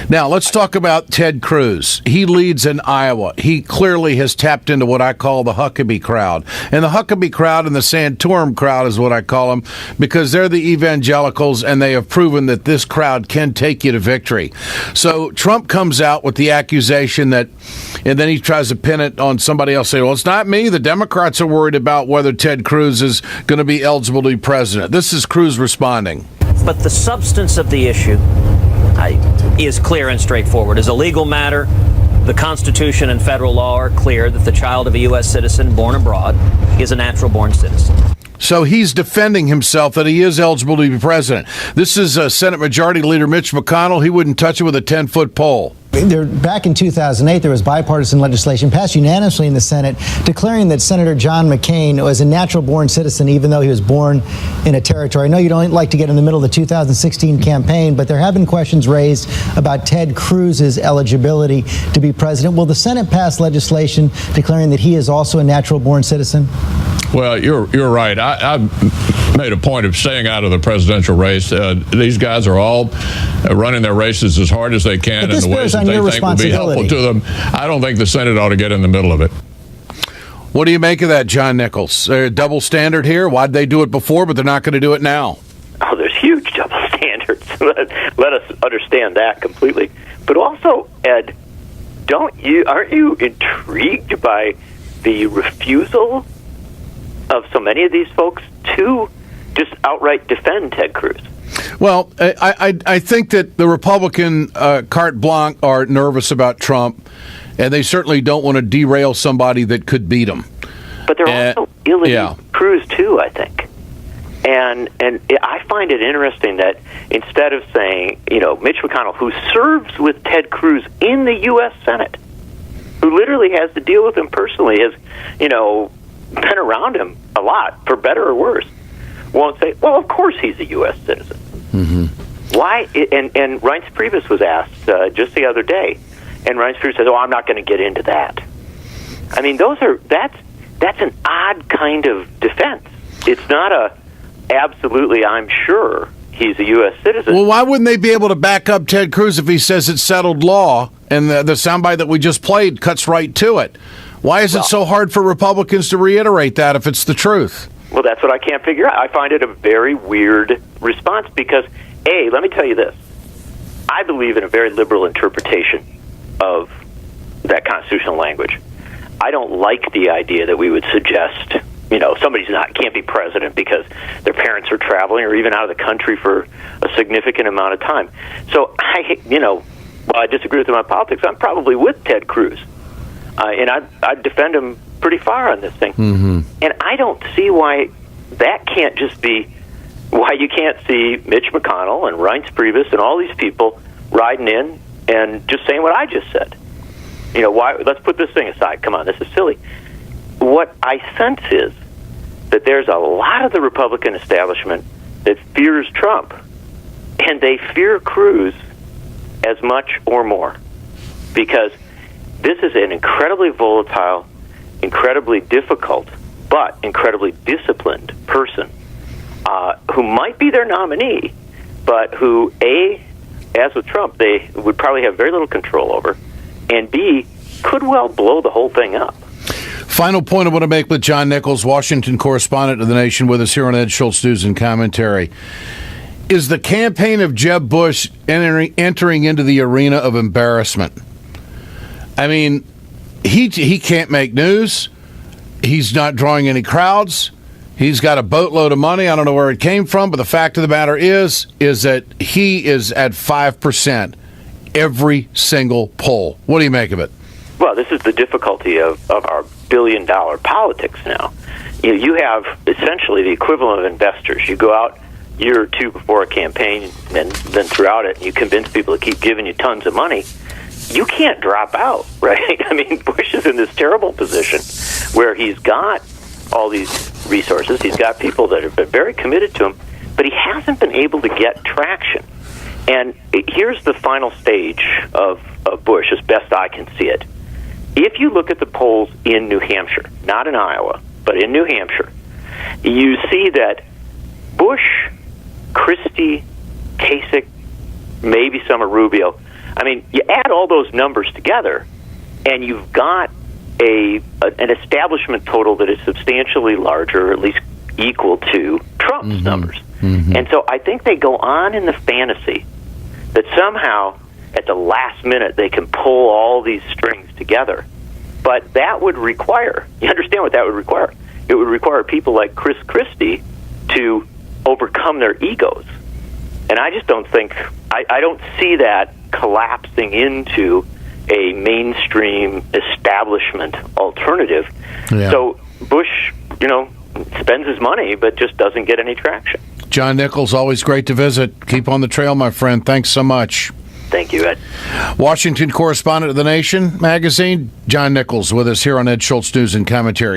Now, let's talk about Ted Cruz. He leads in Iowa. He clearly has tapped into what I call the Huckabee crowd. And the Huckabee crowd and the Santorum crowd is what I call them, because they're the evangelicals, and they have proven that this crowd can take you to victory. So Trump comes out with the accusation that, and then he tries to pin it on somebody else, saying, well, it's not me. The Democrats are worried about whether Ted Cruz is going to be eligible to be president. This is Cruz responding. But the substance of the issue is clear and straightforward. As a legal matter, the Constitution and federal law are clear that the child of a U.S. citizen born abroad is a natural-born citizen. So he's defending himself that he is eligible to be president. This is Senate Majority Leader Mitch McConnell. He wouldn't touch it with a 10-foot pole. Back in 2008, there was bipartisan legislation passed unanimously in the Senate declaring that Senator John McCain was a natural-born citizen, even though he was born in a territory. I know you don't like to get in the middle of the 2016 campaign, but there have been questions raised about Ted Cruz's eligibility to be president. Will the Senate pass legislation declaring that he is also a natural-born citizen? Well, you're right. I made a point of staying out of the presidential race. These guys are all running their races as hard as they can in the ways that they think will be helpful to them. I don't think the Senate ought to get in the middle of it. What do you make of that, John Nichols? Double standard here? Why'd they do it before, but they're not going to do it now? Oh, there's huge double standards. Let us understand that completely. But also, Ed, aren't you intrigued by the refusal of so many of these folks to just outright defend Ted Cruz? Well, I think that the Republican carte blanche are nervous about Trump, and they certainly don't want to derail somebody that could beat him. But they're also illegal Cruz, too, I think. And I find it interesting that instead of saying, Mitch McConnell, who serves with Ted Cruz in the U.S. Senate, who literally has to deal with him personally, has, been around him a lot, for better or worse, won't say, well, of course he's a U.S. citizen. Mm-hmm. Why? And Reince Priebus was asked just the other day, and Reince Priebus says, I'm not going to get into that. I mean, that's an odd kind of defense. It's not a absolutely, I'm sure he's a U.S. citizen. Well, why wouldn't they be able to back up Ted Cruz if he says it's settled law, and the soundbite that we just played cuts right to it? Why is it so hard for Republicans to reiterate that if it's the truth? Well, that's what I can't figure out. I find it a very weird response because, A, let me tell you this. I believe in a very liberal interpretation of that constitutional language. I don't like the idea that we would suggest, somebody's can't be president because their parents are traveling or even out of the country for a significant amount of time. So while I disagree with him on politics, I'm probably with Ted Cruz. And I'd defend him pretty far on this thing. Mm-hmm. And I don't see why that can't just be why you can't see Mitch McConnell and Reince Priebus and all these people riding in and just saying what I just said. Why? Let's put this thing aside. Come on, this is silly. What I sense is that there's a lot of the Republican establishment that fears Trump, and they fear Cruz as much or more because this is an incredibly volatile, incredibly difficult, but incredibly disciplined person who might be their nominee, but who, A, as with Trump, they would probably have very little control over, and B, could well blow the whole thing up. Final point I want to make with John Nichols, Washington correspondent of The Nation, with us here on Ed Schultz News and Commentary. Is the campaign of Jeb Bush entering into the arena of embarrassment? I mean, he can't make news. He's not drawing any crowds. He's got a boatload of money. I don't know where it came from, but the fact of the matter is that he is at 5% every single poll. What do you make of it? Well, this is the difficulty of our billion-dollar politics now. You have essentially the equivalent of investors. You go out a year or two before a campaign and then throughout it, and you convince people to keep giving you tons of money. You can't drop out, right? I mean, Bush is in this terrible position where he's got all these resources. He's got people that have been very committed to him, but he hasn't been able to get traction. And here's the final stage of Bush, as best I can see it. If you look at the polls in New Hampshire, not in Iowa, but in New Hampshire, you see that Bush, Christie, Kasich, maybe some of Rubio, I mean, you add all those numbers together, and you've got an establishment total that is substantially larger, or at least equal to Trump's numbers. And so I think they go on in the fantasy that somehow at the last minute they can pull all these strings together. But that would require, you understand what that would require? It would require people like Chris Christie to overcome their egos. And I just don't think, I don't see that collapsing into a mainstream establishment alternative. Yeah. So Bush, spends his money, but just doesn't get any traction. John Nichols, always great to visit. Keep on the trail, my friend. Thanks so much. Thank you, Ed. Washington correspondent of The Nation magazine, John Nichols, with us here on Ed Schultz News and Commentary.